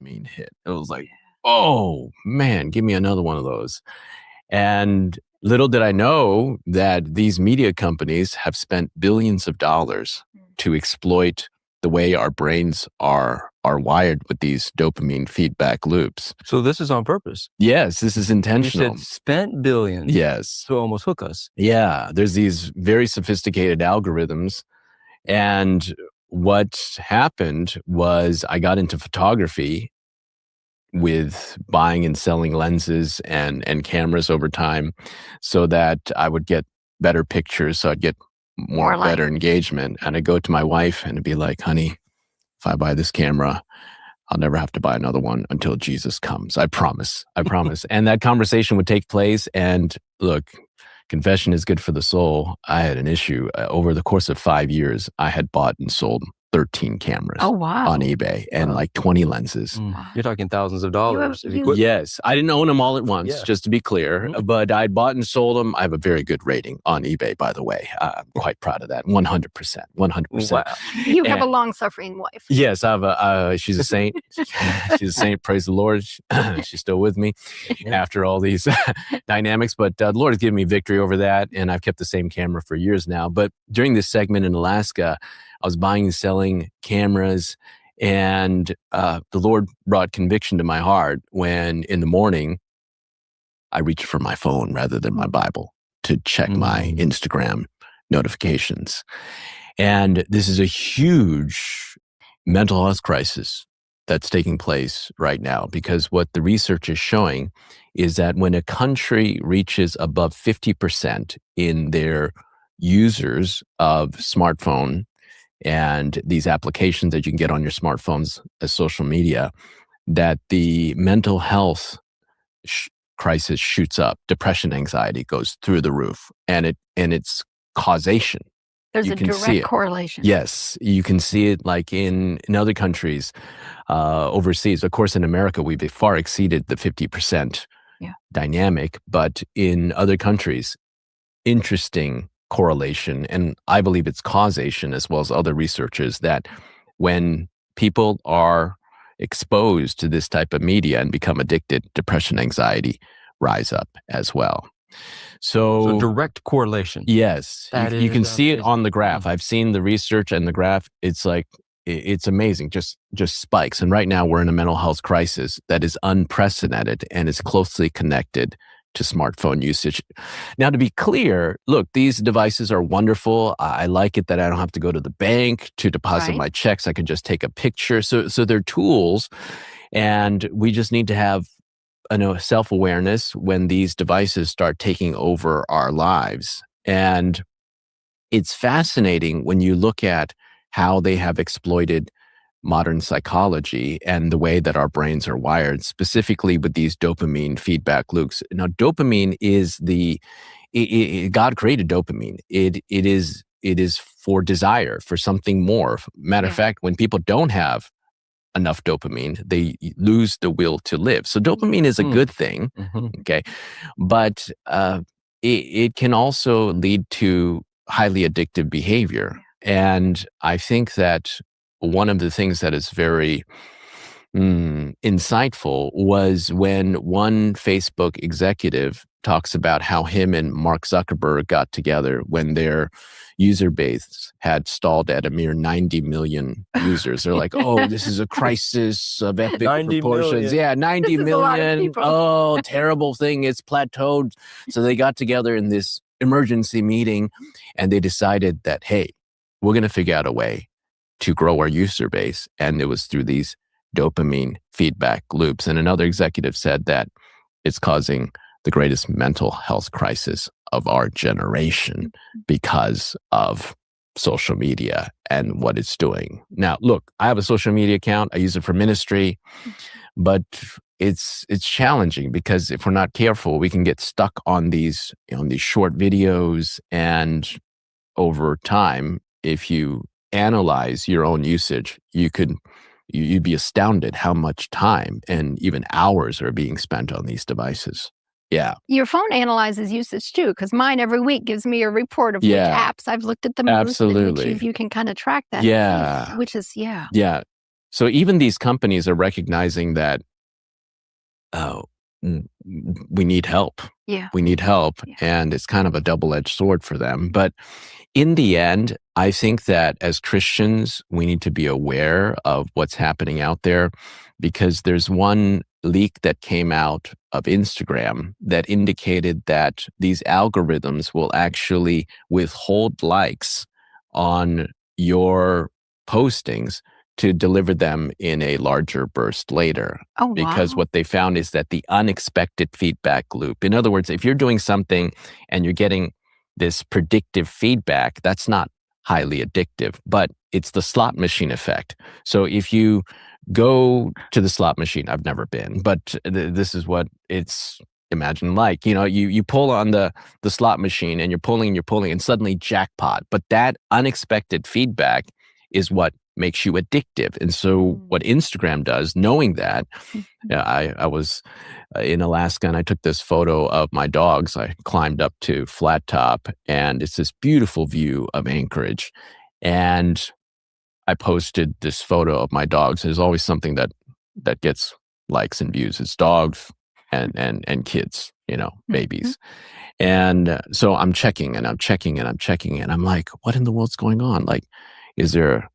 dopamine hit. It was like, oh man, give me another one of those. And little did I know that these media companies have spent billions of dollars to exploit the way our brains are wired with these dopamine feedback loops. So this is on purpose. Yes, this is You intentional. said spent billions Yes. to almost hook us. Yeah, there's these very sophisticated algorithms. And what happened was I got into photography with buying and selling lenses and cameras over time so that I would get better pictures, so I'd get More like- better engagement. And I'd go to my wife and it'd be like, honey, if I buy this camera, I'll never have to buy another one until Jesus comes. I promise. I promise. And that conversation would take place. And look, confession is good for the soul. I had an issue. Over the course of 5 years, I had bought and sold 13 cameras Oh, wow. on eBay and like 20 lenses. You're talking thousands of dollars. of you- equipment. Yes, I didn't own them all at once, Yeah. just to be clear, but I'd bought and sold them. I have a very good rating on eBay, by the way. I'm quite proud of that. 100%. 100%. Wow. You have a And- long-suffering wife. Yes, I have she's a saint. She's a saint. Praise the Lord. She's still with me after all these dynamics. But the Lord has given me victory over that. And I've kept the same camera for years now. But during this segment in Alaska, I was buying and selling cameras. And the Lord brought conviction to my heart when in the morning, I reached for my phone rather than my Bible to check my Instagram notifications. And this is a huge mental health crisis that's taking place right now, because what the research is showing is that when a country reaches above 50% in their users of smartphone and these applications that you can get on your smartphones as social media, that the mental health crisis shoots up. Depression, anxiety goes through the roof, and it's causation. There's You a can see direct it. correlation. Yes, you can see it like in other countries, overseas. Of course, in America, we've far exceeded the 50% dynamic, but in other countries, interesting correlation, and I believe it's causation as well as other researchers, that when people are exposed to this type of media and become addicted, depression, anxiety rise up as well. So direct correlation. Yes, That you can is see it amazing. on the graph. I've seen the research and the graph. It's like, it's amazing, just spikes. And right now we're in a mental health crisis that is unprecedented and is closely connected to smartphone usage. Now, to be clear, look, these devices are wonderful. I like it that I don't have to go to the bank to deposit Right. my checks. I can just take a picture. So they're tools, and we just need to have self-awareness when these devices start taking over our lives. And it's fascinating when you look at how they have exploited modern psychology and the way that our brains are wired, specifically with these dopamine feedback loops. Now, dopamine is God created dopamine. It is for desire, for something more. Matter of fact, when people don't have enough dopamine, they lose the will to live. So dopamine is a good thing, okay? But it can also lead to highly addictive behavior. And I think that one of the things that is very insightful was when one Facebook executive talks about how him and Mark Zuckerberg got together when their user base had stalled at a mere 90 million users. They're like, oh, this is a crisis of epic 90 proportions. million. Yeah, 90 This is a lot of million. people. Oh, terrible thing. It's plateaued. So they got together in this emergency meeting and they decided that, hey, we're going to figure out a way to grow our user base. And it was through these dopamine feedback loops. And another executive said that it's causing the greatest mental health crisis of our generation because of social media and what it's doing. Now, look, I have a social media account. I use it for ministry, but it's challenging because if we're not careful, we can get stuck on these short videos. And over time, if you analyze your own usage, you'd be astounded how much time and even hours are being spent on these devices. Yeah. Your phone analyzes usage too, because mine every week gives me a report of which Yeah. apps I've looked at the most. And Absolutely. which you can kind of track that. Yeah. Which is, Yeah. So even these companies are recognizing that we need help. Yeah. We need help. Yeah. And it's kind of a double-edged sword for them. But in the end, I think that as Christians, we need to be aware of what's happening out there, because there's one leak that came out of Instagram that indicated that these algorithms will actually withhold likes on your postings to deliver them in a larger burst later. Oh, Because wow. what they found is that the unexpected feedback loop, in other words, if you're doing something and you're getting this predictive feedback, that's not highly addictive, but it's the slot machine effect. So if you go to the slot machine, I've never been, but this is what it's imagine like, you pull on the slot machine and you're pulling and suddenly jackpot. But that unexpected feedback is what makes you addictive. And so what Instagram does, knowing that, I was in Alaska and I took this photo of my dogs. I climbed up to Flat Top and it's this beautiful view of Anchorage. And I posted this photo of my dogs. There's always something that gets likes and views. It's dogs and kids, babies. And so I'm checking and I'm checking and I'm checking and I'm like, what in the world's going on? Like, is there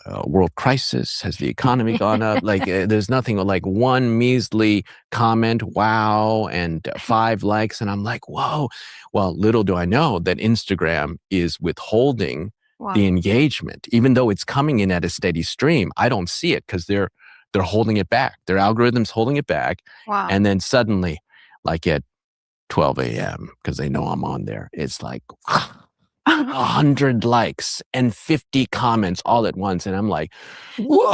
a world crisis? Has the economy gone up? Like, there's nothing, like one measly comment, wow, and 5 likes. And I'm like, whoa. Well, little do I know that Instagram is withholding the engagement, even though it's coming in at a steady stream. I don't see it because they're holding it back. Their algorithm's holding it back. Wow. And then suddenly, like at 12 a.m., because they know I'm on there, it's like 100 likes and 50 comments all at once. And I'm like, whoa!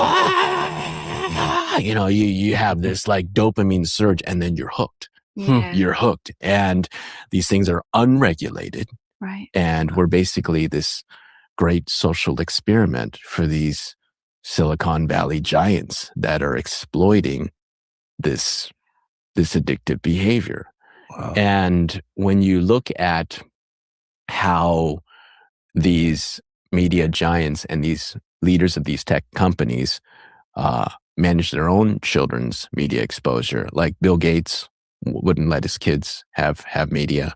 You have this like dopamine surge and then you're hooked. Yeah. You're hooked. And these things are unregulated. Right. And we're basically this great social experiment for these Silicon Valley giants that are exploiting this addictive behavior. Wow. And when you look at how these media giants and these leaders of these tech companies manage their own children's media exposure, like Bill Gates wouldn't let his kids have media.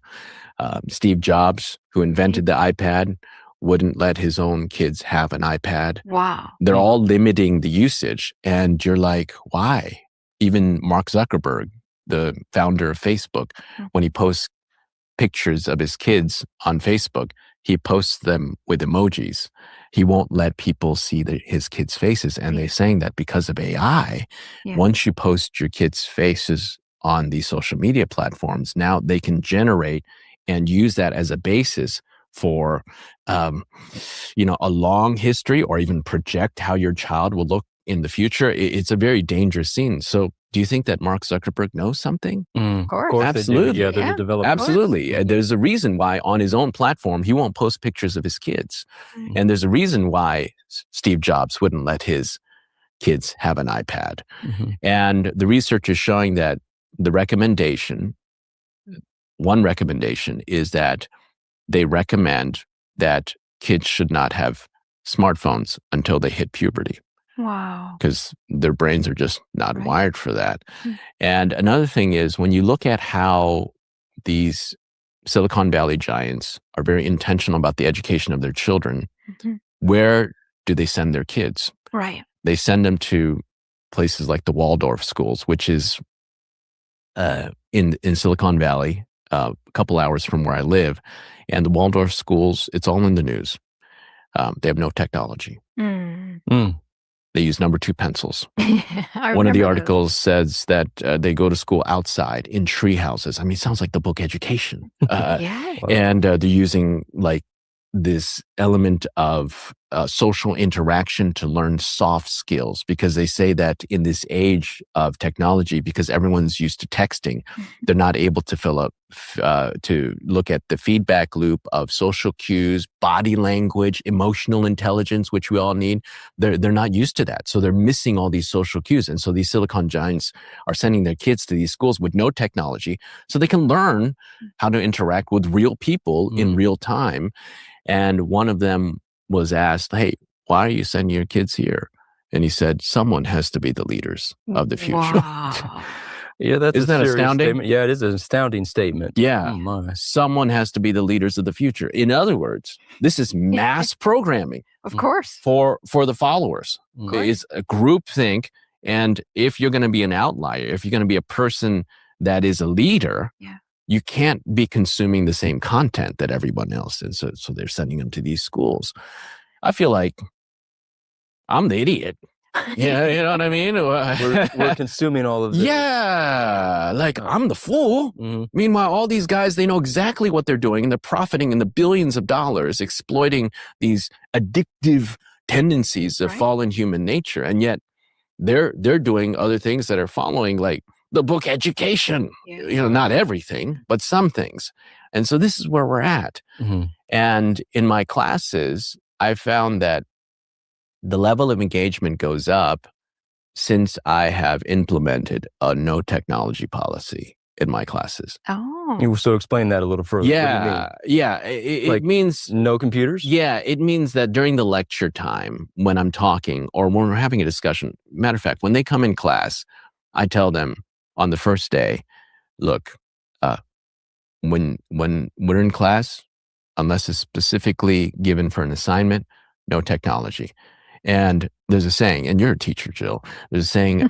Steve Jobs, who invented the iPad, wouldn't let his own kids have an iPad. Wow. They're all limiting the usage. And you're like, why? Even Mark Zuckerberg, the founder of Facebook, when he posts pictures of his kids on Facebook, he posts them with emojis. He won't let people see his kids' faces. And they're saying that because of AI, once you post your kids' faces on these social media platforms, now they can generate and use that as a basis for a long history, or even project how your child will look in the future. It's a very dangerous scene. So do you think that Mark Zuckerberg knows something? Of course. Absolutely. To develop Absolutely. There's a reason why on his own platform, he won't post pictures of his kids. And there's a reason why Steve Jobs wouldn't let his kids have an iPad. And the research is showing that one recommendation is that they recommend that kids should not have smartphones until they hit puberty. Wow. Because their brains are just not wired for that. And another thing is, when you look at how these Silicon Valley giants are very intentional about the education of their children, where do they send their kids? Right. They send them to places like the Waldorf schools, which is in Silicon Valley, a couple hours from where I live. And the Waldorf schools, it's all in the news. They have no technology. They use number 2 pencils. One of the articles says that they go to school outside in tree houses. I mean, it sounds like the book Education. And they're using like this element of social interaction to learn soft skills, because they say that in this age of technology, because everyone's used to texting, they're not able to to look at the feedback loop of social cues, body language, emotional intelligence, which we all need. They're not used to that. So they're missing all these social cues. And so these Silicon giants are sending their kids to these schools with no technology so they can learn how to interact with real people in real time. And one of them was asked, hey, why are you sending your kids here? And he said, someone has to be the leaders of the future. Wow. Yeah, that's Isn't a that serious astounding? statement. Yeah, it is an astounding statement. Yeah. Oh my. Someone has to be the leaders of the future. In other words, this is mass programming Of course. for the followers. Mm. It's a group think. And if you're going to be an outlier, if you're going to be a person that is a leader, Yeah. you can't be consuming the same content that everyone else. And so they're sending them to these schools. I feel like I'm the idiot. Yeah, you know what I mean? We're consuming all of this. Yeah, like I'm the fool. Mhm. Meanwhile, all these guys, they know exactly what they're doing, and they're profiting in the billions of dollars, exploiting these addictive tendencies of Right. fallen human nature. And yet they're doing other things that are following, like the book education. Yeah. You know, not everything, but some things. And so this is where we're at. Mhm. And in my classes, I found that the level of engagement goes up since I have implemented a no technology policy in my classes. Oh. You so explain that a little further. What do you mean? Yeah. It Like- means, No computers? yeah, it means that during the lecture time when I'm talking or when we're having a discussion, matter of fact, when they come in class, I tell them on the first day, look, when we're in class, unless it's specifically given for an assignment, no technology. And there's a saying, and you're a teacher, Jill. There's a saying,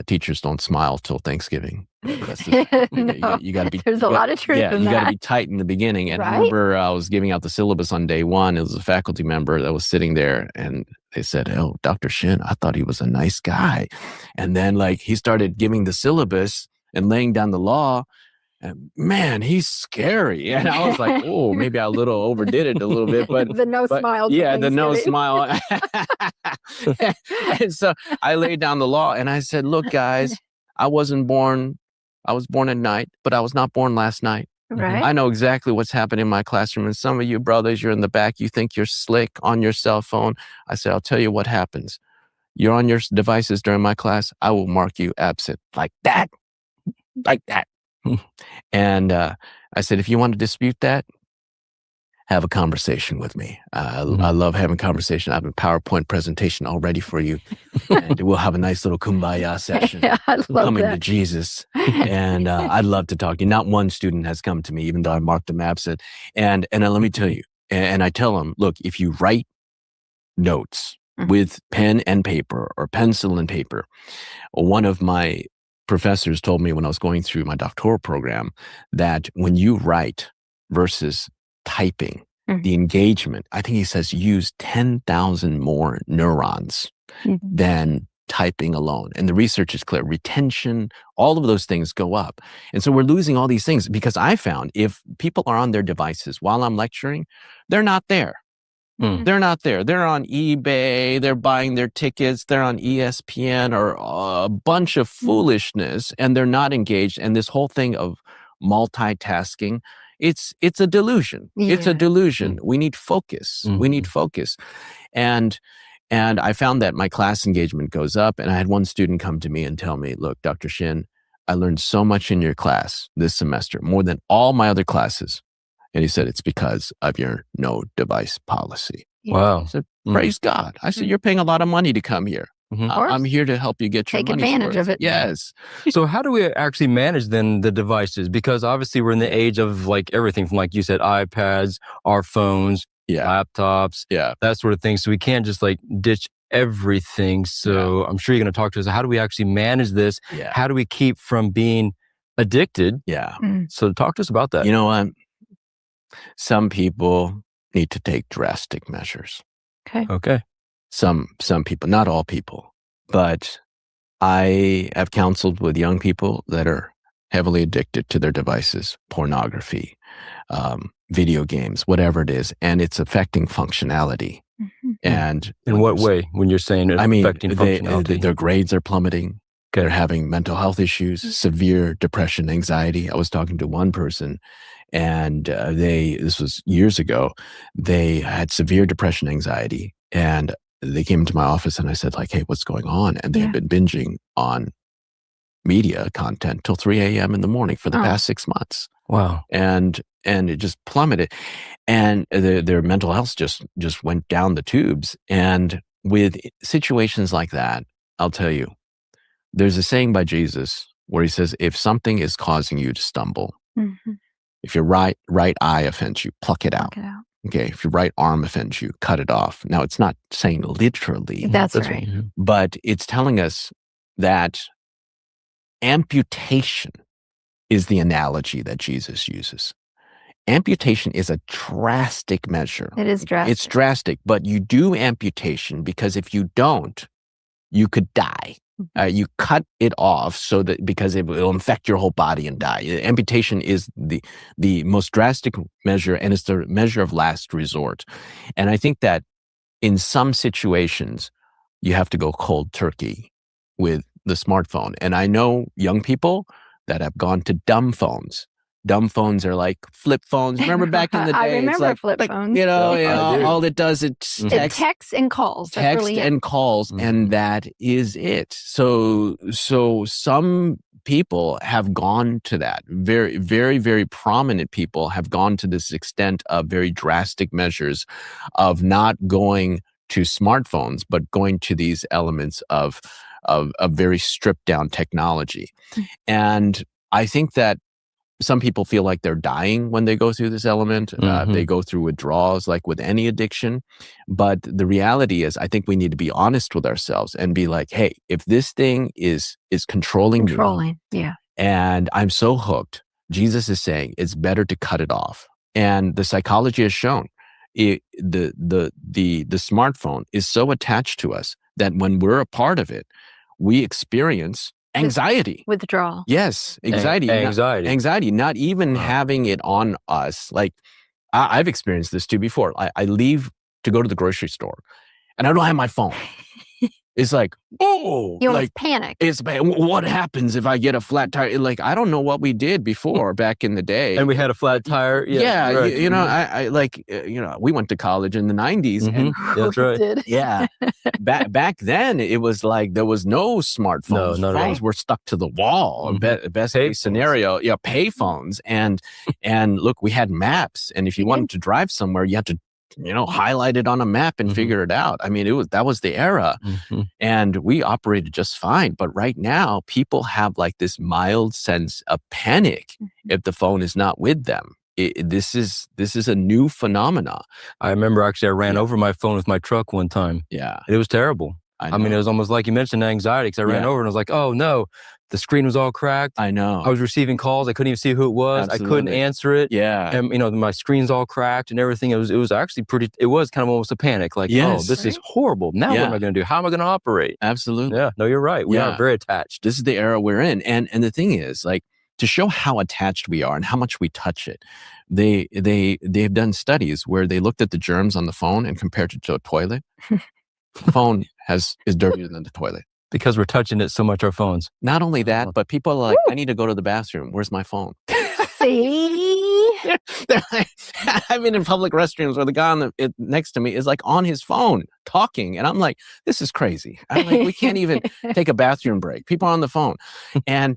teachers don't smile till Thanksgiving. That's just, No, you got to be. there's a lot of truth Yeah, in you got to that. be tight in the beginning. And I Right? remember I was giving out the syllabus on day one. It was a faculty member that was sitting there, and they said, "Oh, Dr. Shin, I thought he was a nice guy." And then, like, he started giving the syllabus and laying down the law. And man, he's scary. And I was like, oh, maybe I overdid it a little bit, but the no but smile. to yeah, the no Thanksgiving. smile. And so I laid down the law and I said, look, guys, I was born at night, but I was not born last night. Right. I know exactly what's happening in my classroom. And some of you brothers, you're in the back, you think you're slick on your cell phone. I said, I'll tell you what happens. You're on your devices during my class. I will mark you absent like that. And I said, if you want to dispute that, have a conversation with me. I love having conversation. I have a PowerPoint presentation all ready for you. And we'll have a nice little kumbaya session. Yeah, I love Coming to that. Jesus. And I'd love to talk to you. Not one student has come to me, even though I marked them absent. And let me tell you, and I tell them, look, if you write notes with pen and paper or pencil and paper, one of my professors told me when I was going through my doctoral program that when you write versus typing, the engagement, I think he says, use 10,000 more neurons than typing alone. And the research is clear. Retention, all of those things go up. And so we're losing all these things because I found if people are on their devices while I'm lecturing, they're not there. They're not there. They're on eBay. They're buying their tickets. They're on ESPN or a bunch of foolishness, and they're not engaged. And this whole thing of multitasking, it's a delusion. It's a Yeah. delusion. We need focus. We need focus. And I found that my class engagement goes up. And I had one student come to me and tell me, look, Dr. Shin, I learned so much in your class this semester, more than all my other classes. And he said, it's because of your no device policy. Wow. I said, praise God. I said, you're paying a lot of money to come here. I'm here to help you get your Take money's advantage worth. of it. Yes. So how do we actually manage then the devices? Because obviously we're in the age of like everything from, like you said, iPads, our phones, Yeah. laptops, Yeah. that sort of thing. So we can't just like ditch everything. So I'm sure you're going to talk to us. How do we actually manage this? Yeah. How do we keep from being addicted? Yeah. So talk to us about that. You know what? Some people need to take drastic measures. Okay. Some people, not all people, but I have counseled with young people that are heavily addicted to their devices, pornography, video games, whatever it is, and it's affecting functionality. And In what way when you're saying it's I mean, affecting functionality? their grades are plummeting. Okay. They're having mental health issues, severe depression, anxiety. I was talking to one person, and this was years ago, they had severe depression, anxiety, and they came into my office and I said, like, hey, what's going on? And they had been binging on media content till 3 a.m. in the morning for the past 6 months. Wow. And it just plummeted. And their mental health just went down the tubes. And with situations like that, I'll tell you, there's a saying by Jesus where he says, if something is causing you to stumble, Mhm. if your right eye offends you, pluck it out. Knock it out. Okay, if your right arm offends you, cut it off. Now, it's not saying literally, That's That's right. what- but it's telling us that amputation is the analogy that Jesus uses. Amputation is a drastic measure. It is drastic. It's drastic, but you do amputation because if you don't, you could die. You cut it off so that because it will infect your whole body and die. Amputation is the most drastic measure, and it's the measure of last resort. And I think that in some situations, you have to go cold turkey with the smartphone. And I know young people that have gone to dumb phones. Dumb phones are like flip phones. Remember back in the day? I it's remember like, flip phones. You know, Yeah, I do. all it does it's Mhm. It text, texts and calls. That's text really it. and calls, and that is it. So some people have gone to that. Very, very, very prominent people have gone to this extent of very drastic measures of not going to smartphones, but going to these elements of very stripped down technology. And I think that some people feel like they're dying when they go through this element. They go through withdrawals like with any addiction. But the reality is, I think we need to be honest with ourselves and be like, hey, if this thing is controlling me Controlling. Yeah. and I'm so hooked, Jesus is saying it's better to cut it off. And the psychology has shown the smartphone is so attached to us that when we're a part of it, we experience anxiety. Withdrawal. Yes, anxiety. Anxiety. Not even Wow. having it on us. Like I've experienced this too before. I leave to go to the grocery store and I don't have my phone. It's like, oh, You like almost panic. it's bad. What happens if I get a flat tire? Like, I don't know what we did before back in the day. And we had a flat tire. Yeah, right. you know, I like, we went to college in the 90s. And That's right. Did. yeah, back then it was like there was no smartphones. No, not at all. Phones were stuck to the wall. Best Pay case scenario, yeah, pay phones. And look, we had maps, and if you wanted to drive somewhere, you had to highlight it on a map and figure it out. I mean, that was the era, and we operated just fine. But right now, people have like this mild sense of panic if the phone is not with them. This is a new phenomena. I remember actually I ran over my phone with my truck one time. Yeah, It was terrible. I mean, it was almost like you mentioned anxiety because I ran over and I was like, oh no, the screen was all cracked. I know. I was receiving calls. I couldn't even see who it was. I couldn't Absolutely. answer it. Yeah. And my screen's all cracked and everything. It was actually it was kind of almost a panic. Like, Yes. oh, this is horrible. Now what am I going to do? How am I going to operate? Absolutely. Yeah, no, you're right. We Yeah. are very attached. This is the era we're in. And the thing is, like, to show how attached we are and how much we touch it, they've done studies where they looked at the germs on the phone and compared it to a toilet. The phone is dirtier than the toilet. Because we're touching it so much, our phones. Not only that, but people are like, I need to go to the bathroom. Where's my phone? See? They're like, I've been in public restrooms where the guy next to me is like on his phone talking. And I'm like, this is crazy. I'm like, we can't even take a bathroom break. People are on the phone. And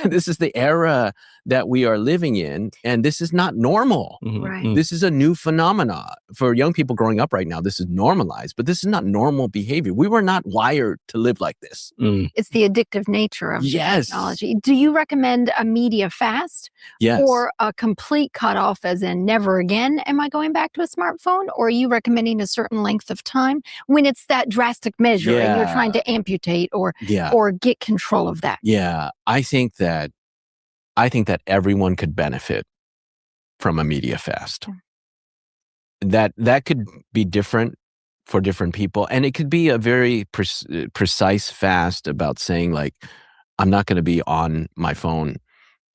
this is the era that we are living in. And this is not normal. Right. This is a new phenomena. For young people growing up right now, this is normalized, but this is not normal behavior. We were not wired to live like this. It's the addictive nature of Yes. technology. Do you recommend a media fast Yes. or a complete cutoff, as in never again am I going back to a smartphone? Or are you recommending a certain length of time when it's that drastic measure and you're trying to amputate or get control of that? Yeah. I think that everyone could benefit from a media fast. That could be different for different people. And it could be a very precise fast about saying, like, I'm not going to be on my phone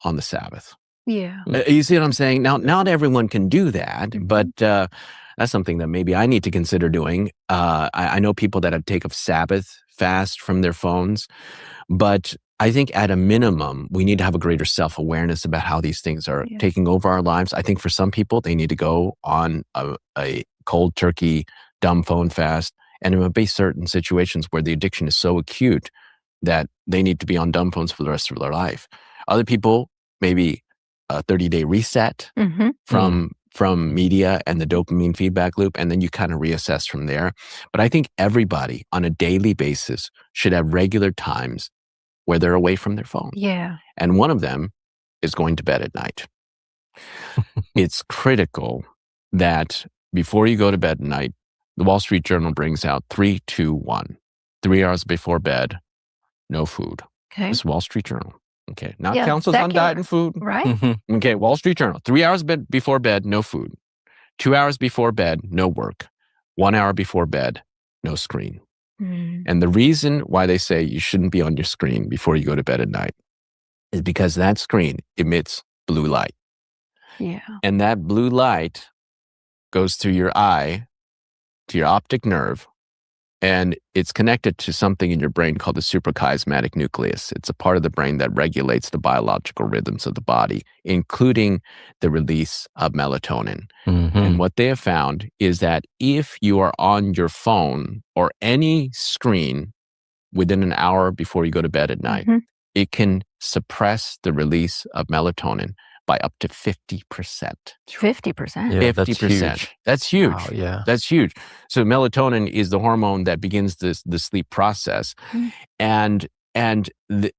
on the Sabbath. Yeah. You see what I'm saying? Now, not everyone can do that, but that's something that maybe I need to consider doing. I know people that take a Sabbath fast from their phones, but I think at a minimum, we need to have a greater self-awareness about how these things are taking over our lives. I think for some people, they need to go on a cold turkey, dumb phone fast. And there will be certain situations where the addiction is so acute that they need to be on dumb phones for the rest of their life. Other people, maybe a 30-day reset from from media and the dopamine feedback loop, and then you kind of reassess from there. But I think everybody on a daily basis should have regular times where they're away from their phone. Yeah. And one of them is going to bed at night. It's critical that before you go to bed at night, the Wall Street Journal brings out 3, 2, 1. 3 hours before bed, no food. Okay. It's Wall Street Journal. Okay. Not Yeah, councils on secular. diet and food. Right? Mhm. Okay. Wall Street Journal. 3 hours before bed, no food. 2 hours before bed, no work. 1 hour before bed, no screen. Mm. And the reason why they say you shouldn't be on your screen before you go to bed at night is because that screen emits blue light. Yeah. And that blue light goes through your eye to your optic nerve, and it's connected to something in your brain called the suprachiasmatic nucleus. It's a part of the brain that regulates the biological rhythms of the body, including the release of melatonin. Mhm. And what they have found is that if you are on your phone or any screen within an hour before you go to bed at night, Mhm. it can suppress the release of melatonin by up to 50%. 50%. Yeah, that's 50%. huge. That's huge. Wow, yeah. That's huge. So melatonin is the hormone that begins the sleep process, Mm. and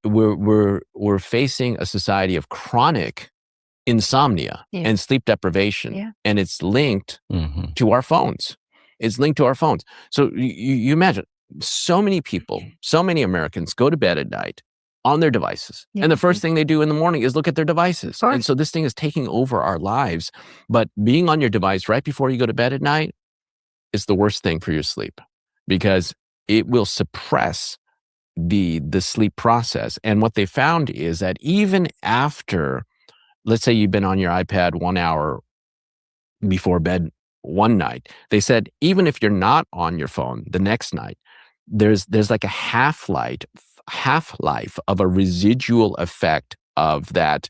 we're facing a society of chronic insomnia Yeah. and sleep deprivation, Yeah. and it's linked Mhm. to our phones. It's linked to our phones. So you imagine so many people, so many Americans go to bed at night on their devices. Yeah. And the first thing they do in the morning is look at their devices. Of course. And so this thing is taking over our lives. But being on your device right before you go to bed at night is the worst thing for your sleep, because it will suppress the sleep process. And what they found is that even after, let's say you've been on your iPad 1 hour before bed one night, they said even if you're not on your phone the next night, there's like a half-life of a residual effect of that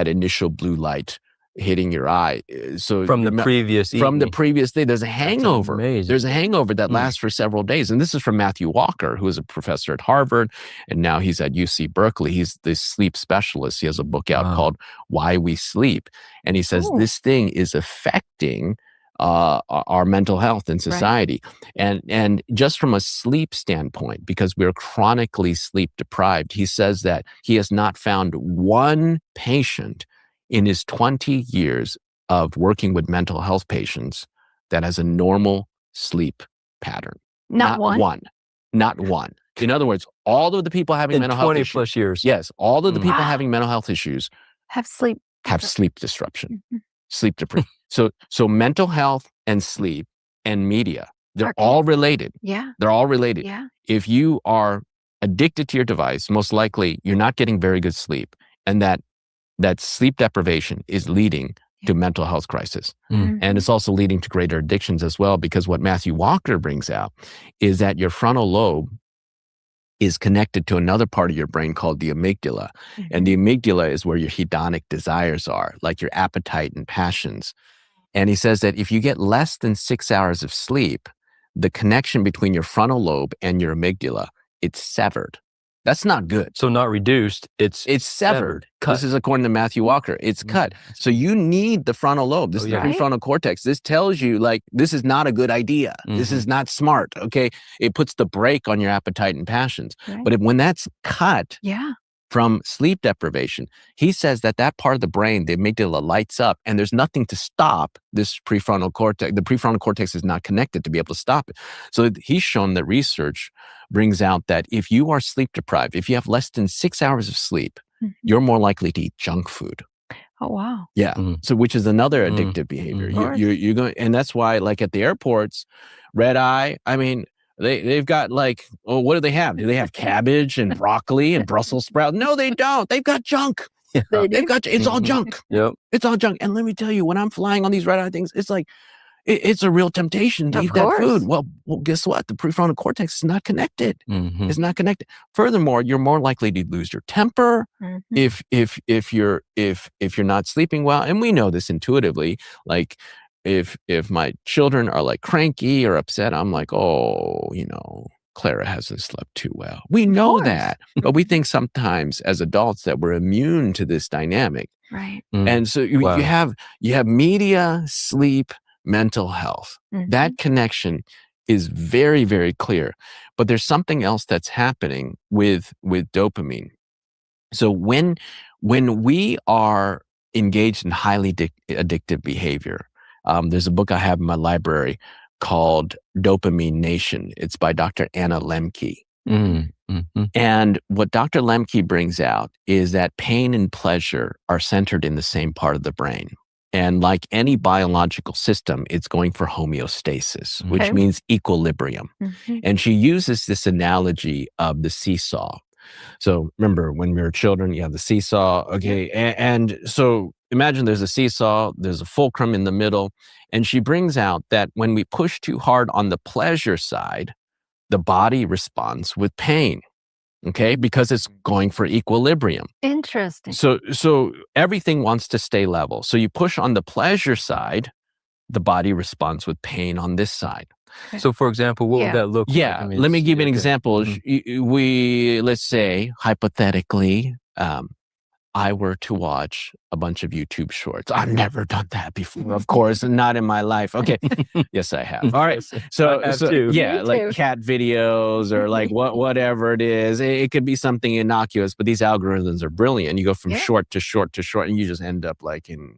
initial blue light hitting your eye. So From the remem- previous from the evening. previous day, there's a hangover. amazing. There's a hangover that Mm. lasts for several days. And this is from Matthew Walker, who is a professor at Harvard, and now he's at UC Berkeley. He's the sleep specialist. He has a book out Wow. called Why We Sleep. And he says Ooh. this thing is affecting our mental health in society. And just from a sleep standpoint, because we're chronically sleep deprived, he says that he has not found one patient in his 20 years of working with mental health patients that has a normal sleep pattern. Not one. Not one. In other words, all of the people having In mental health 20 issues. plus years. Yes, all of the people Wow. having mental health issues Have sleep. have sleep disruption, Mhm. sleep deprivation. So mental health and sleep and media, they're Okay. all related. Yeah. They're all related. Yeah. If you are addicted to your device, most likely you're not getting very good sleep, and that sleep deprivation is leading to mental health crisis. Mm. And it's also leading to greater addictions as well, because what Matthew Walker brings out is that your frontal lobe is connected to another part of your brain called the amygdala. And the amygdala is where your hedonic desires are, like your appetite and passions. And he says that if you get less than 6 hours of sleep, the connection between your frontal lobe and your amygdala, it's severed. That's not good. So not reduced, it's It's severed. cut. This is according to Matthew Walker. It's cut. So you need the frontal lobe. This Oh, is yeah. the prefrontal cortex. This tells you, like, this is not a good idea. This is not smart. Okay. It puts the brake on your appetite and passions. Right. But when that's cut Yeah. from sleep deprivation, he says that part of the brain, the amygdala, lights up, and there's nothing to stop this prefrontal cortex. The prefrontal cortex is not connected to be able to stop it. So he's shown that research brings out that if you are sleep deprived, if you have less than 6 hours of sleep, Mhm. you're more likely to eat junk food. Oh, wow. Yeah. Mm. So which is another Mm. addictive behavior. Of course. You're going, and that's why, like at the airports, red eye. I mean, they've got like, oh, what do they have? Do they have cabbage and broccoli and Brussels sprouts? No, they don't. They've got junk. Yeah. They've got, it's all junk. Yep. It's all junk. And let me tell you, when I'm flying on these red eye things, it's like, it's a real temptation to Of eat that course. food. Well, guess what? The prefrontal cortex is not connected. Mhm. It's not connected. Furthermore, you're more likely to lose your temper Mhm. if you're not sleeping well. And we know this intuitively. Like if my children are like cranky or upset, I'm like, oh, Clara hasn't slept too well. We know course. that, but we think sometimes as adults that we're immune to this dynamic. Right. And so you Wow. you have media, sleep, mental health. That connection is very, very clear. But there's something else that's happening with dopamine. So when we are engaged in highly addictive behavior, there's a book I have in my library called Dopamine Nation. It's by Dr. Anna Lemke. And what Dr. Lemke brings out is that pain and pleasure are centered in the same part of the brain. And like any biological system, it's going for homeostasis, which means equilibrium. And she uses this analogy of the seesaw. So remember when we were children, you have the seesaw. Okay. And so imagine there's a seesaw, there's a fulcrum in the middle. And she brings out that when we push too hard on the pleasure side, the body responds with pain. Okay, because it's going for equilibrium. Interesting. So everything wants to stay level. So you push on the pleasure side, the body responds with pain on this side. So, for example, what would that look like? Yeah, let me give you an example. Let's say, hypothetically, I were to watch a bunch of YouTube shorts. I've never done that before, of course, not in my life. Okay. Yes, I have. All right. So yeah, like cat videos or like whatever it is. It could be something innocuous, but these algorithms are brilliant. You go from short to short to short, and you just end up like in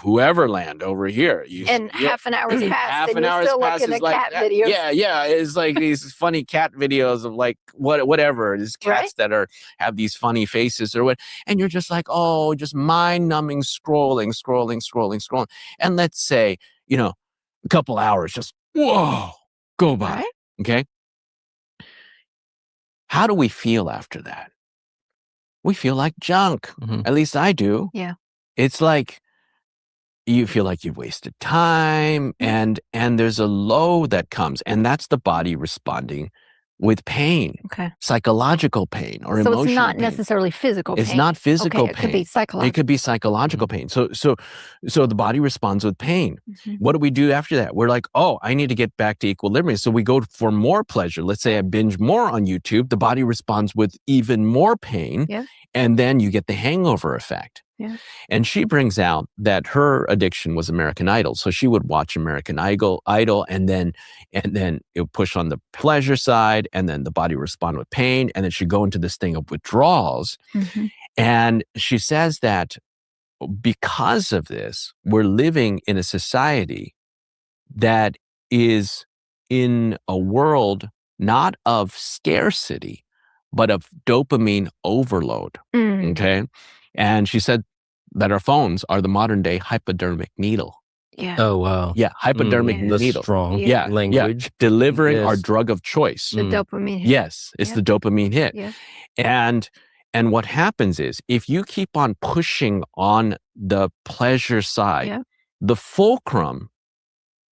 whoever land over here. Half an hour's passed, half and an you're hour's still passed looking is at like cat videos. Yeah. It's like these funny cat videos of like whatever. These cats that have these funny faces or what, and you're just like, oh, just mind-numbing scrolling. And let's say, a couple hours just, whoa, go by, okay? How do we feel after that? We feel like junk. At least I do. Yeah. It's like you feel like you've wasted time and there's a low that comes, and that's the body responding with pain, psychological pain or emotional pain. So it's not necessarily physical pain. It's not physical pain. It could be psychological. It could be psychological pain. So the body responds with pain. What do we do after that? We're like, oh, I need to get back to equilibrium. So we go for more pleasure. Let's say I binge more on YouTube. The body responds with even more pain. Yeah. And then you get the hangover effect. Yeah. And she brings out that her addiction was American Idol. So she would watch American Idol and then it would push on the pleasure side, and then the body would respond with pain, and then she'd go into this thing of withdrawals. And she says that because of this, we're living in a society that is in a world not of scarcity, but of dopamine overload. Okay. And she said that our phones are the modern day hypodermic needle. Yeah. Oh, wow. Yeah. Hypodermic needle. That's strong language. Yeah. Delivering our drug of choice. The dopamine hit. Yes. It's the dopamine hit. Yeah. And what happens is if you keep on pushing on the pleasure side, the fulcrum,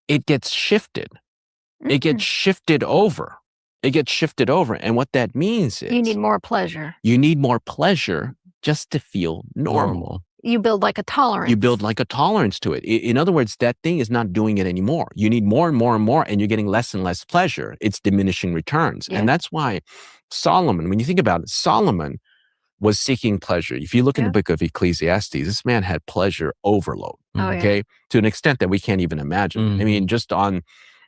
it gets shifted. It gets shifted over. And what that means is you need more pleasure. You need more pleasure just to feel normal. You build like a tolerance. You build like a tolerance to it. In other words, that thing is not doing it anymore. You need more and more and more, and you're getting less and less pleasure. It's diminishing returns. And that's why Solomon, when you think about it, Solomon was seeking pleasure. If you look in the book of Ecclesiastes, this man had pleasure overload, to an extent that we can't even imagine. I mean, just on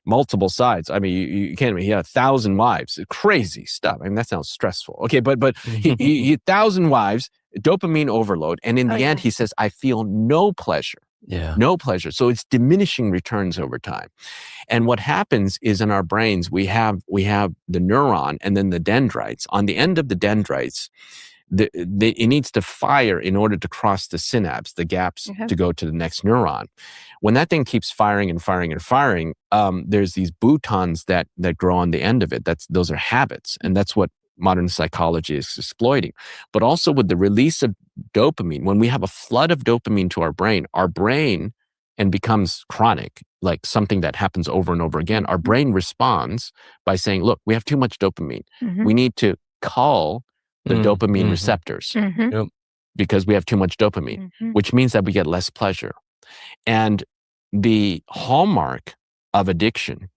multiple sides. I mean, you can't. He had 1,000 wives. Crazy stuff. I mean, that sounds stressful. Okay, but he 1,000 wives, dopamine overload, and in the end, he says, "I feel no pleasure." Yeah, no pleasure. So it's diminishing returns over time. And what happens is in our brains, we have the neuron and then the dendrites. On the end of the dendrites, it needs to fire in order to cross the synapse, the gaps to go to the next neuron. When that thing keeps firing and firing and firing, there's these boutons that grow on the end of it. Those are habits, and that's what modern psychology is exploiting. But also with the release of dopamine, when we have a flood of dopamine to our brain and becomes chronic, like something that happens over and over again, our brain responds by saying, look, we have too much dopamine. We need to cull the dopamine receptors because we have too much dopamine, which means that we get less pleasure. And the hallmark of addiction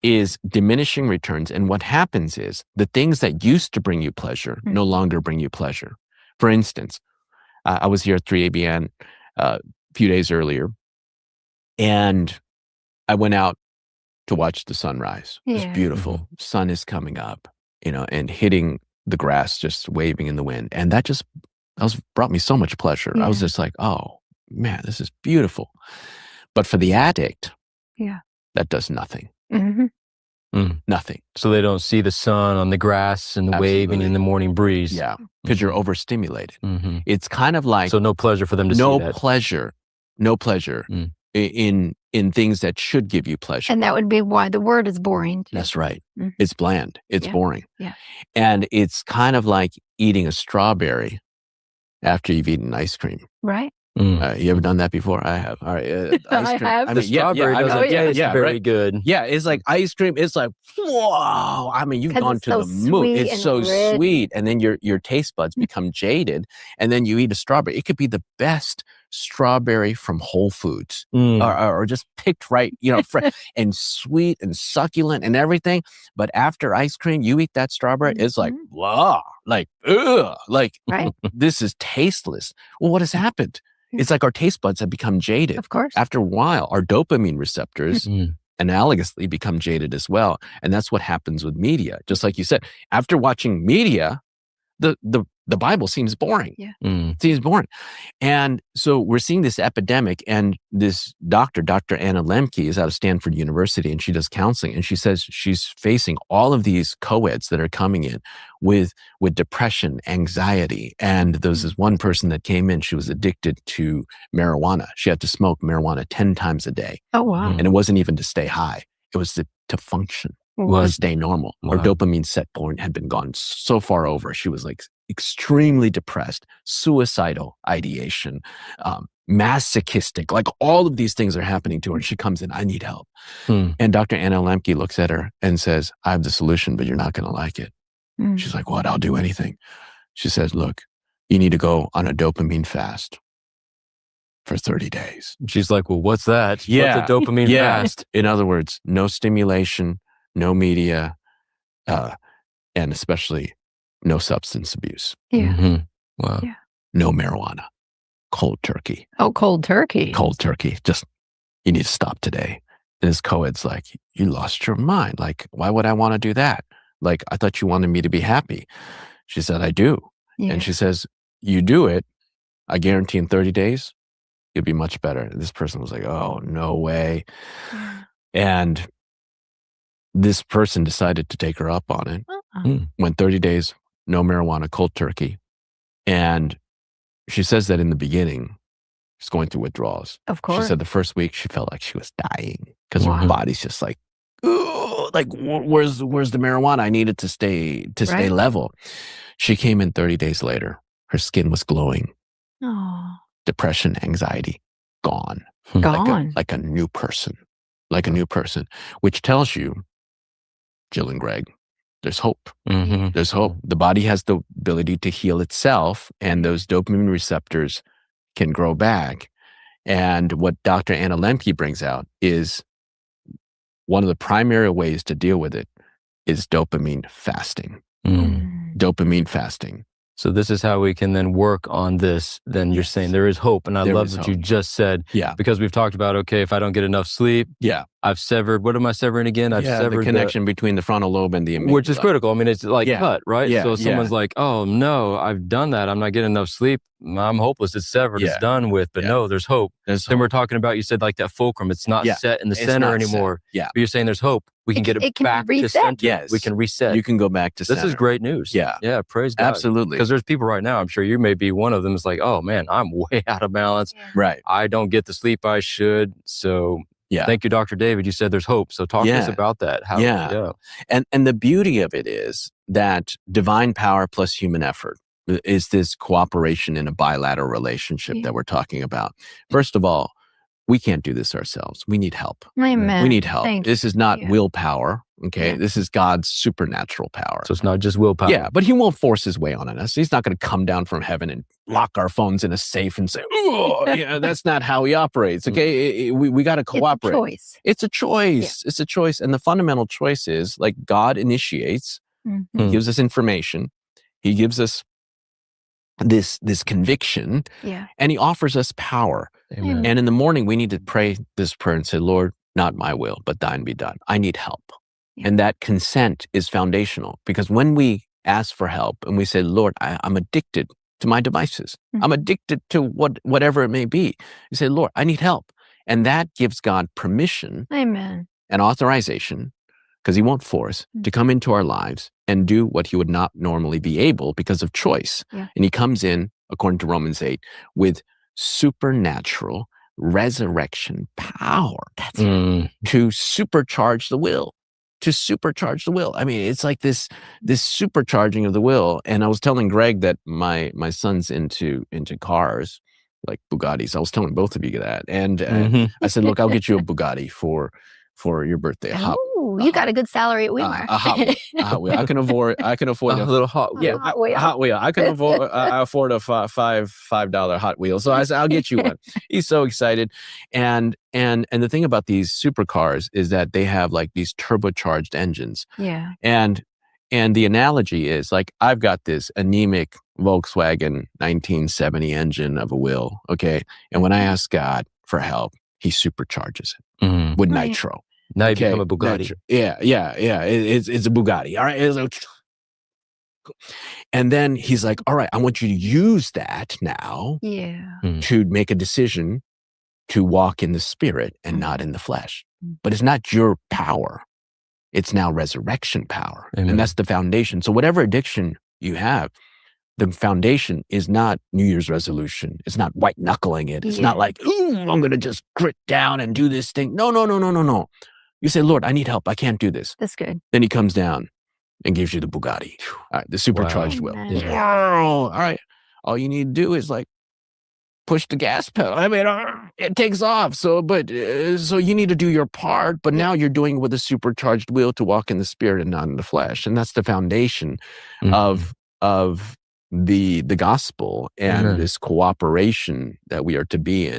is diminishing returns. And what happens is the things that used to bring you pleasure no longer bring you pleasure. For instance, I was here at 3ABN a few days earlier, and I went out to watch the sunrise. It's Yeah. beautiful. Sun is coming up, and hitting the grass, just waving in the wind. And that brought me so much pleasure. I was Yeah. just like, oh man, this is beautiful. But for the addict, Yeah. that does nothing. Mhm. Nothing. So they don't see the sun on the grass and the waving Absolutely. in the morning breeze. Yeah. Because you're overstimulated. Mm-hmm. It's kind of like So no pleasure for them to see that. no pleasure Mm. in things that should give you pleasure. And that would be why the word is boring. too. That's right. Mhm. It's bland. It's Yeah. boring. Yeah. And it's kind of like eating a strawberry after you've eaten ice cream. Right? Mm. You ever done that before? I have. All right. I Ice cream. have. The mean, strawberry doesn't taste very right. good. Yeah, it's like ice cream. It's like, whoa. I mean, you've 'Cause gone it's to so the moon. sweet It's and so rich. sweet. And then your taste buds become jaded. And then you eat a strawberry. It could be the best strawberry from Whole Foods Mm. or just picked right, and sweet and succulent and everything. But after ice cream, you eat that strawberry, it's like, Mhm. blah, like, ugh, like, Right? this is tasteless. Well, what has happened? It's like our taste buds have become jaded. Of course. After a while, our dopamine receptors Mm. analogously become jaded as well. And that's what happens with media. Just like you said, after watching media, the Bible seems boring. Yeah. Mm. It seems boring. And so we're seeing this epidemic, and this Dr. Anna Lemke is out of Stanford University, and she does counseling, and she says she's facing all of these co-eds that are coming in with depression, anxiety. And there was this one person that came in, she was addicted to marijuana. She had to smoke marijuana 10 times a day. Oh, wow. And it wasn't even to stay high. It was to function, to Was stay normal. Her Wow. dopamine set point had been gone so far over. She was like extremely depressed, suicidal ideation, masochistic, like all of these things are happening to her. And she comes in, I need help. Mm. And Dr. Anna Lemke looks at her and says, I have the solution, but you're not going to like it. Mm. She's like, what? I'll do anything. She says, look, you need to go on a dopamine fast for 30 days. She's like, well, what's that? Yeah. What's a dopamine Yeah. fast? In other words, no stimulation, no media, and especially no substance abuse, Yeah. Mhm. Wow. Yeah. no marijuana, cold turkey, Oh, cold turkey. cold turkey. Just, you need to stop today. And his co-ed's like, you lost your mind. Like, why would I want to do that? Like, I thought you wanted me to be happy. She said, I do. Yeah. And she says, you do it, I guarantee in 30 days, you'll be much better. And this person was like, oh, no way. Yeah. And this person decided to take her up on it. Uh-uh. Went 30 days, no marijuana, cold turkey. And she says that in the beginning, she's going through withdrawals. Of course. She said the first week she felt like she was dying because Wow. her body's just like, "Ugh," like where's the marijuana? I needed to stay Right. level. She came in 30 days later. Her skin was glowing. Oh, Depression, anxiety, gone. gone. Like a new person. Like a new person. Which tells you, Jill and Greg, there's hope. Mhm. There's hope. The body has the ability to heal itself, and those dopamine receptors can grow back. And what Dr. Anna Lemke brings out is one of the primary ways to deal with it is dopamine fasting. Mm. Dopamine fasting. So this is how we can then work on this. Then you're Yes. saying there is hope. And I There love is what you hope. just said, Yeah. because we've talked about, okay, if I don't get enough sleep, Yeah. I've severed, what am I severing again? I've Yeah, severed the connection between the frontal lobe and the amygdala. which is critical. I mean, it's like Yeah. cut, right? Yeah, So someone's yeah. like, oh no, I've done that. I'm not getting enough sleep. I'm hopeless. It's severed. Yeah. It's done with. But Yeah. no, there's hope. There's Then hope. we're talking about, you said like that fulcrum. It's not Yeah. set in the It's center not set. anymore. Yeah. But you're saying there's hope. We can It get can- it it can be back to reset. center. Yes. We can reset. You can go back to This is center. great news. Yeah. Yeah. Praise God. Absolutely. Because there's people right now, I'm sure you may be one of them. It's like, oh man, I'm way out of balance. Right. I don't get the sleep I should. So Yeah. thank you, Dr. David. You said there's hope. So talk to us Yeah. about that. How, Yeah. And the beauty of it is that divine power plus human effort is this cooperation in a bilateral relationship Yeah. that we're talking about. First of all, we can't do this ourselves. We need help. Amen. We need help. Thank This is not you. willpower. Okay. Yeah. This is God's supernatural power. So it's not just willpower. Yeah, but he won't force his way on us. He's not going to come down from heaven and lock our phones in a safe and say, "Oh," that's not how he operates. Okay, we got to cooperate. It's a choice. It's a choice. It's a choice, and the fundamental choice is like God initiates. Mhm. He gives us information. He gives us this conviction, Yeah. and he offers us power. Amen. And in the morning, we need to pray this prayer and say, Lord, not my will, but thine be done. I need help. Yeah. And that consent is foundational, because when we ask for help and we say, Lord, I'm addicted to my devices. Mhm. I'm addicted to whatever it may be. You say, Lord, I need help. And that gives God permission Amen. and authorization, because he won't force, to come into our lives and do what he would not normally be able because of choice. Yeah. And he comes in, according to Romans 8, with supernatural resurrection power Mm. to supercharge the will. I mean, it's like this supercharging of the will. And I was telling Greg that my son's into cars, like Bugattis. I was telling both of you that. And Mhm. I said, look, I'll get you a Bugatti for your birthday. Oh, you got a good salary at Wheeler. A Hot Wheel. I can afford A little hot wheel. Hot Wheel. a Hot Wheel. I can afford a $5 Hot Wheel. So I said, I'll get you one. He's so excited. And the thing about these supercars is that they have like these turbocharged engines. Yeah. And the analogy is like, I've got this anemic Volkswagen 1970 engine of a will. Okay. And when I ask God for help, he supercharges it Mm. with Right. nitro. Now you Okay, become a Bugatti. nitro. Yeah. It's a Bugatti. All right. It's like, and then he's like, all right, I want you to use that now Yeah. to make a decision to walk in the spirit and not in the flesh. But it's not your power. It's now resurrection power. Amen. And that's the foundation. So whatever addiction you have, the foundation is not New Year's resolution. It's not white knuckling it. It's not like, ooh, I'm going to just grit down and do this thing. No. You say, Lord, I need help. I can't do this. That's good. Then he comes down and gives you the Bugatti, all right, the supercharged will. Amen. Yeah. All right. All you need to do is like push the gas pedal. I mean, it takes off. So you need to do your part, but now you're doing it with a supercharged will to walk in the spirit and not in the flesh. And that's the foundation Mhm. of the gospel and Amen. this cooperation that we are to be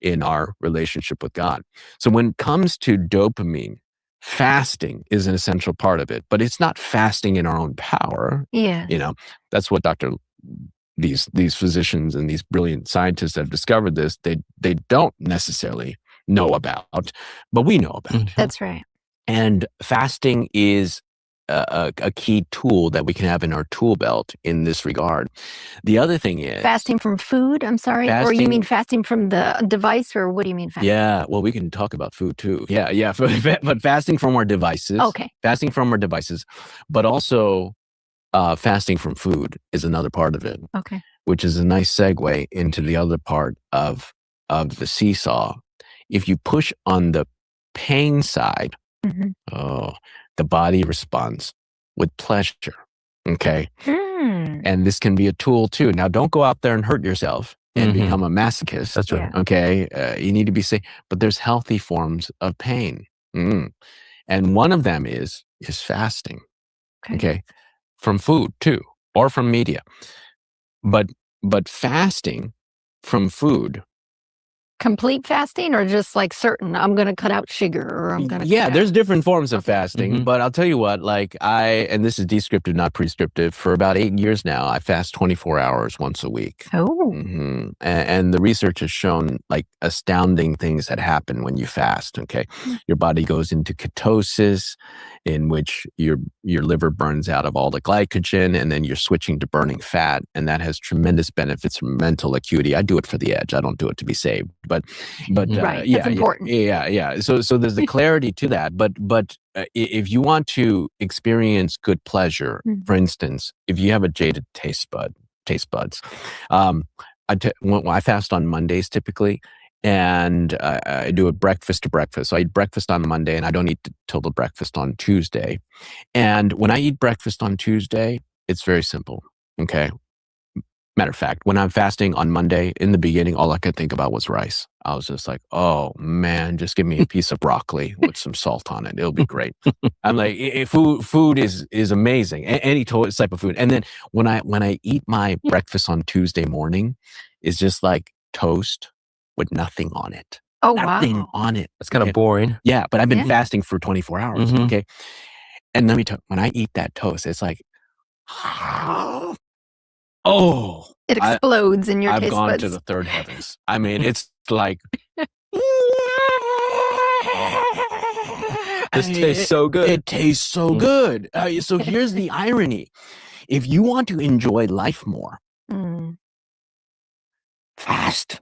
in our relationship with God. So when it comes to dopamine, fasting is an essential part of it, but it's not fasting in our own power. Yeah. You know, that's what these physicians and these brilliant scientists that have discovered this, they don't necessarily know about, but we know about. Mhm. That's right. And fasting is a key tool that we can have in our tool belt in this regard. The other thing is Fasting from food, I'm sorry. Or you Fasting- mean fasting from the device, or what do you mean fasting? Yeah, well, we can talk about food too. Yeah, but fasting from our devices. Okay. Fasting from our devices, but also fasting from food is another part of it, Okay. which is a nice segue into the other part of the seesaw. If you push on the pain side, Mhm. the body responds with pleasure. Okay. Mm. And this can be a tool too. Now, don't go out there and hurt yourself and Mhm. become a masochist. That's right. Yeah. Okay. You need to be safe, but there's healthy forms of pain. And one of them is fasting. Okay. From food too, or from media. But fasting from food. Complete fasting, or just like certain, I'm going to cut out sugar, or I'm going to. Yeah, there's different forms of fasting, Mhm. but I'll tell you what, like and this is descriptive, not prescriptive, for about 8 years now, I fast 24 hours once a week. Oh. And the research has shown like astounding things that happen when you fast. Okay. Your body goes into ketosis, in which your liver burns out of all the glycogen, and then you're switching to burning fat. And that has tremendous benefits for mental acuity. I do it for the edge. I don't do it to be saved, but Right, yeah, that's important. Yeah. So there's the clarity to that. But if you want to experience good pleasure, for instance, if you have a jaded taste buds, I fast on Mondays typically, and I do a breakfast to breakfast. So I eat breakfast on Monday, and I don't eat till the breakfast on Tuesday. And when I eat breakfast on Tuesday, it's very simple. Okay. Matter of fact, when I'm fasting on Monday, in the beginning, all I could think about was rice. I was just like, oh man, just give me a piece of broccoli with some salt on it. It'll be great. I'm like, food is amazing. Any type of food. And then when I eat my breakfast on Tuesday morning, it's just like toast with nothing on it. Oh, Nothing wow. on it. That's kind of Okay. boring. Yeah, but I've been Yeah. fasting for 24 hours. Mhm. Okay. And let me tell you, when I eat that toast, it's like, oh, It explodes in your I've taste gone buds. to the third heavens. I mean, it's like This tastes so good. It tastes so good. So here's the irony: if you want to enjoy life more, fast.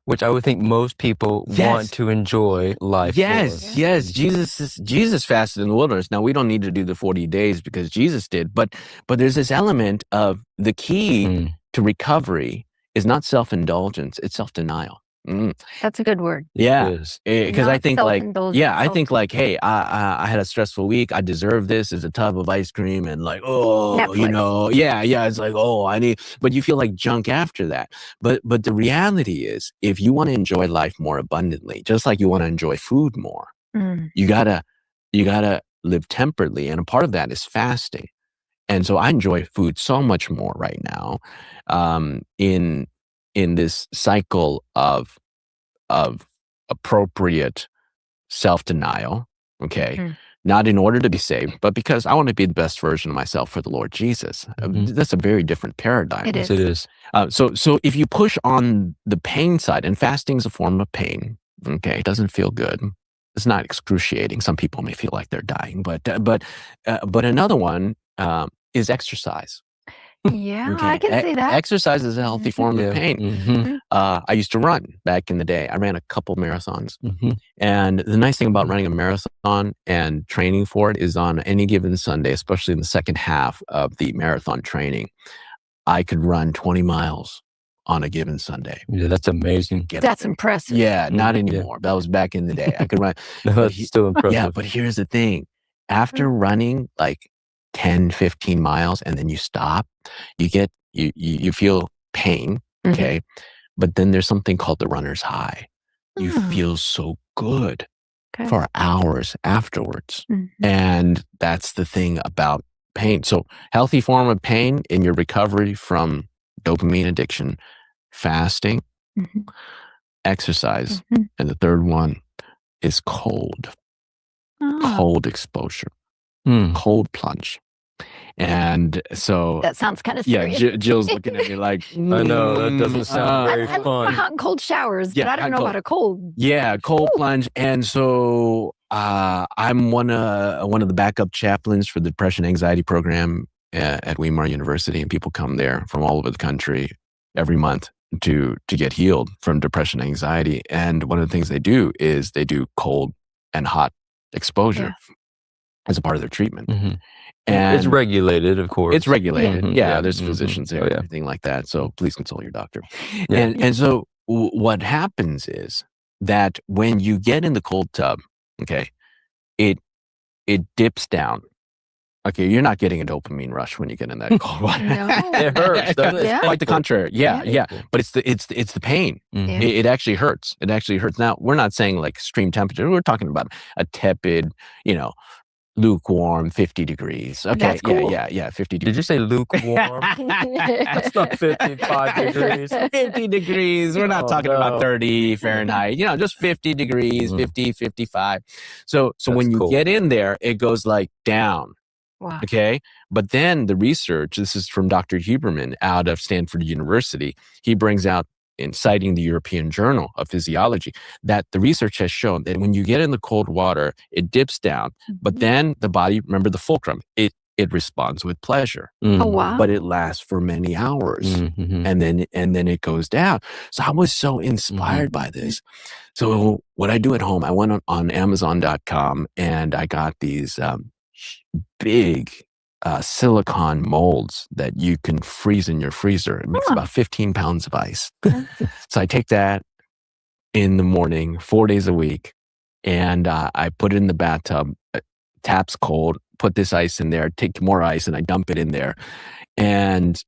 Which I would think most people want to enjoy life. Yes, yes. Jesus fasted in the wilderness. Now we don't need to do the 40 days because Jesus did, but there's this element of the key to recovery is not self-indulgence; it's self-denial. That's a good word. Yeah, because I think like, I think like, hey, I had a stressful week. I deserve this. It's a tub of ice cream and like, oh, Netflix. you know, it's like, oh, I need, but you feel like junk after that. But the reality is, if you want to enjoy life more abundantly, just like you want to enjoy food more, you gotta live temperately, and a part of that is fasting. And so I enjoy food so much more right now, in this cycle of appropriate self-denial, okay? Not in order to be saved, but because I want to be the best version of myself for the Lord Jesus. That's a very different paradigm. It is. It is. So if you push on the pain side, and fasting is a form of pain, okay? It doesn't feel good. It's not excruciating. Some people may feel like they're dying, but another one is exercise. Yeah, I can see that. Exercise is a healthy form of pain. I used to run back in the day. I ran a couple marathons. And the nice thing about running a marathon and training for it is on any given Sunday, especially in the second half of the marathon training, I could run 20 miles on a given Sunday. Yeah, that's amazing. That's impressive. Yeah, not anymore. That was back in the day. I could run. No, that's still impressive. Yeah, but here's the thing. After running like 10, 15 miles and then you stop, you feel pain, okay? But then there's something called the runner's high. You feel so good for hours afterwards. And that's the thing about pain. So healthy form of pain in your recovery from dopamine addiction, fasting, exercise, and the third one is cold exposure, cold plunge. And so that sounds kind of serious. Jill's looking at me like, I know, that doesn't sound very fun. Hot and cold showers, but I don't know about a cold. Yeah, cold plunge. And so I'm one of the backup chaplains for the depression anxiety program at Weimar University, and people come there from all over the country every month to get healed from depression anxiety. And one of the things they do is they do cold and hot exposure as a part of their treatment. And it's regulated, of course. It's regulated. Yeah, there's physicians there and everything like that. So please consult your doctor. And so what happens is that when you get in the cold tub, okay, it dips down. Okay, you're not getting a dopamine rush when you get in that cold water. It hurts, doesn't it? Quite the contrary. Yeah. But it's the pain. It actually hurts. It actually hurts. Now, we're not saying like extreme temperature. We're talking about a tepid, lukewarm 50 degrees. Okay. That's cool. Yeah. 50 degrees. Did you say lukewarm? That's not 55 degrees. 50 degrees. We're not talking about 30 Fahrenheit. Just 50 degrees, 50, 55. So when you get in there, it goes like down. Wow. Okay. But then the research, this is from Dr. Huberman out of Stanford University. He brings out, in citing the European Journal of Physiology, that the research has shown that when you get in the cold water, it dips down, but then the body, remember the fulcrum, it responds with pleasure. Oh, wow. But it lasts for many hours and then it goes down. So I was so inspired by this. So what I do at home, I went on Amazon.com and I got these big silicone molds that you can freeze in your freezer. It makes about 15 pounds of ice. So I take that in the morning, 4 days a week, and I put it in the bathtub, taps cold, put this ice in there, take more ice, and I dump it in there. And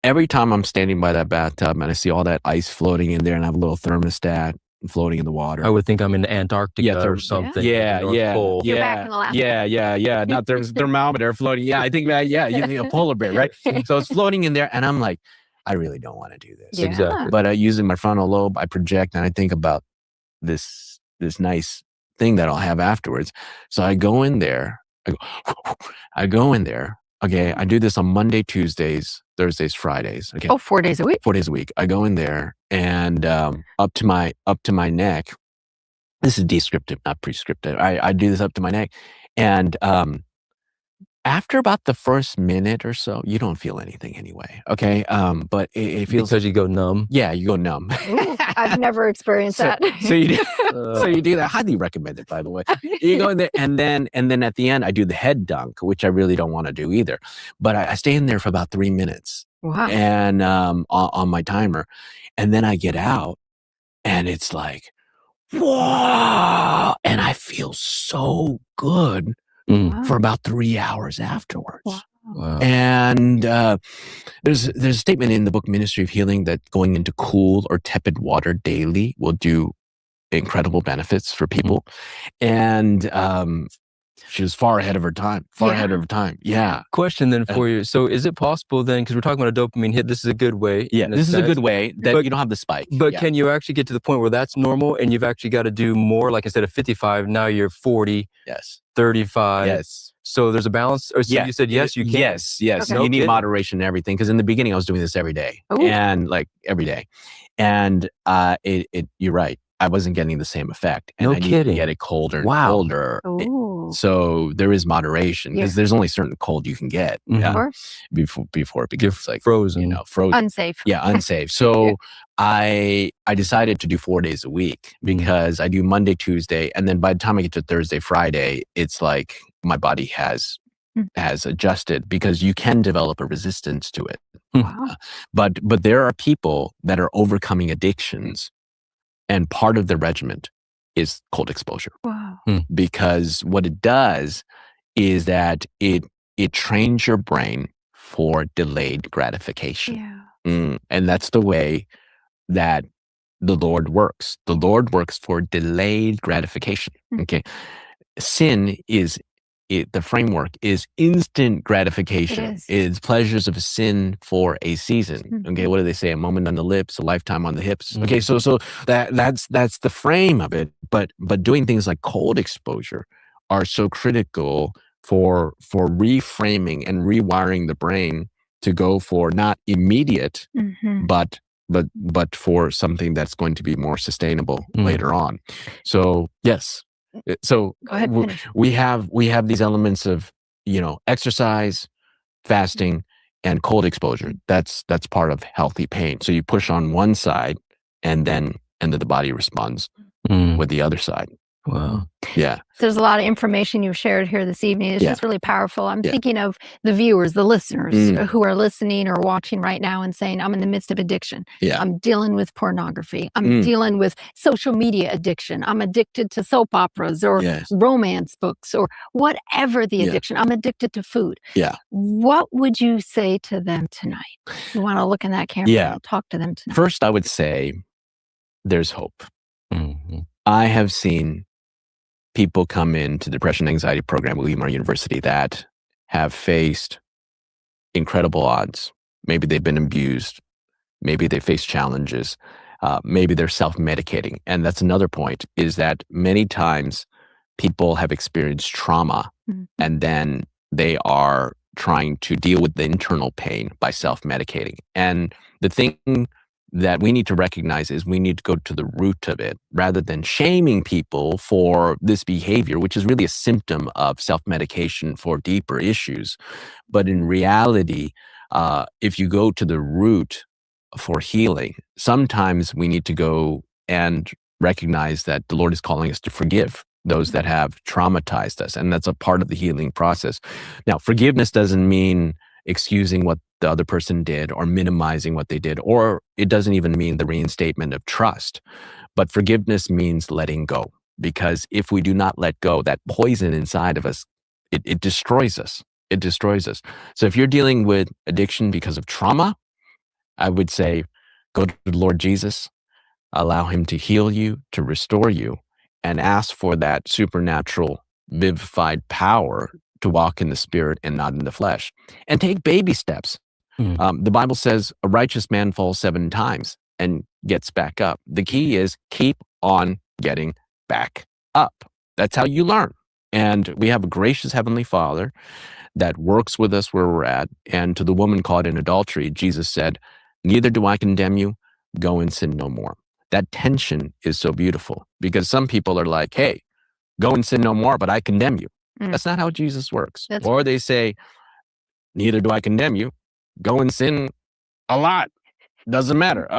every time I'm standing by that bathtub and I see all that ice floating in there, and I have a little thermostat floating in the water. I would think I'm in Antarctica or something. Yeah. You're back in Alaska. Yeah. Not there's thermometer floating. Yeah, I think that. Yeah, you think a polar bear, right? So it's floating in there, and I'm like, I really don't want to do this. Yeah. Exactly. But using my frontal lobe, I project and I think about this nice thing that I'll have afterwards. So I go in there. I go in there. Okay, I do this on Monday, Tuesdays, Thursdays, Fridays. Okay, Oh, 4 days a week. 4 days a week. I go in there and up to my neck. This is descriptive, not prescriptive. I do this up to my neck, and after about the first minute or so, you don't feel anything anyway. Okay, but it feels Because you go numb. yeah, you go numb. Ooh, I've never experienced that. So you do, Uh, so you do that. Highly recommend it, by the way. You go in there, and then at the end, I do the head dunk, which I really don't want to do either. But I stay in there for about 3 minutes, Wow. and on my timer, and then I get out, and it's like, whoa, and I feel so good mm, for about 3 hours afterwards. Wow. wow. And there's a statement in the book Ministry of Healing that going into cool or tepid water daily will do incredible benefits for people. And she was far ahead of her time. Far ahead of her time. Yeah. Question then for you. So is it possible then, because we're talking about a dopamine hit, this is a good way. Yeah. in a This is a sense, good way that But- you don't have the spike. But Yeah. can you actually get to the point where that's normal and you've actually got to do more? Like instead of 55, now you're 40, Yes. 35. Yes. So there's a balance. Or so Yeah. you said yes, you can. Yes. Yes. Okay. You need No kidding. moderation and everything. Because in the beginning, I was doing this every day, Ooh. and like every day, and you're right. I wasn't getting the same effect, and No I need to kidding. get it colder and Wow. colder. Ooh. So there is moderation because Yeah. there's only certain cold you can get Mhm. Of course. before it becomes like Frozen. frozen. Unsafe. Yeah, unsafe. So I decided to do 4 days a week because I do Monday, Tuesday, and then by the time I get to Thursday, Friday, it's like my body has adjusted because you can develop a resistance to it. Wow. But there are people that are overcoming addictions, and part of the regimen is cold exposure. Wow. Because what it does is that it trains your brain for delayed gratification. Yeah. And that's the way that the Lord works. The Lord works for delayed gratification. Mm. Okay. Sin is the framework is instant gratification. It is. It's pleasures of sin for a season. Mhm. Okay, what do they say? A moment on the lips, a lifetime on the hips. Mhm. Okay, so that's the frame of it. But doing things like cold exposure are so critical for reframing and rewiring the brain to go for not immediate, Mhm. but for something that's going to be more sustainable Mm. later on. So yes. So Go ahead. Finish. we have these elements of exercise, fasting, and cold exposure. That's part of healthy pain. So you push on one side, and then the body responds Mm. with the other side. Wow. Yeah. There's a lot of information you've shared here this evening. It's Yeah. just really powerful. I'm Yeah. thinking of the viewers, the listeners Mm. who are listening or watching right now and saying, I'm in the midst of addiction. Yeah. I'm dealing with pornography. I'm Mm. dealing with social media addiction. I'm addicted to soap operas or Yes. romance books or whatever the Yeah. addiction. I'm addicted to food. Yeah. What would you say to them tonight? You want to look in that camera Yeah. and talk to them tonight. First, I would say there's hope. Mhm. I have seen people come into depression anxiety program at Weimar University that have faced incredible odds. Maybe they've been abused. Maybe they face challenges. Maybe they're self-medicating. And that's another point, is that many times people have experienced trauma Mhm. and then they are trying to deal with the internal pain by self-medicating. And the thing that we need to recognize is we need to go to the root of it rather than shaming people for this behavior, which is really a symptom of self-medication for deeper issues. But in reality, if you go to the root for healing, sometimes we need to go and recognize that the Lord is calling us to forgive those that have traumatized us. And that's a part of the healing process. Now, forgiveness doesn't mean excusing what the other person did or minimizing what they did, or it doesn't even mean the reinstatement of trust. But forgiveness means letting go, because if we do not let go, that poison inside of us, it destroys us. It destroys us. So if you're dealing with addiction because of trauma, I would say go to the Lord Jesus, allow him to heal you, to restore you, and ask for that supernatural vivified power to walk in the spirit and not in the flesh. And take baby steps. The Bible says a righteous man falls 7 times and gets back up. The key is keep on getting back up. That's how you learn. And we have a gracious Heavenly Father that works with us where we're at. And to the woman caught in adultery, Jesus said, neither do I condemn you. Go and sin no more. That tension is so beautiful because some people are like, hey, go and sin no more, but I condemn you. That's not how Jesus works. Or they say, neither do I condemn you. Go and sin a lot. Doesn't matter.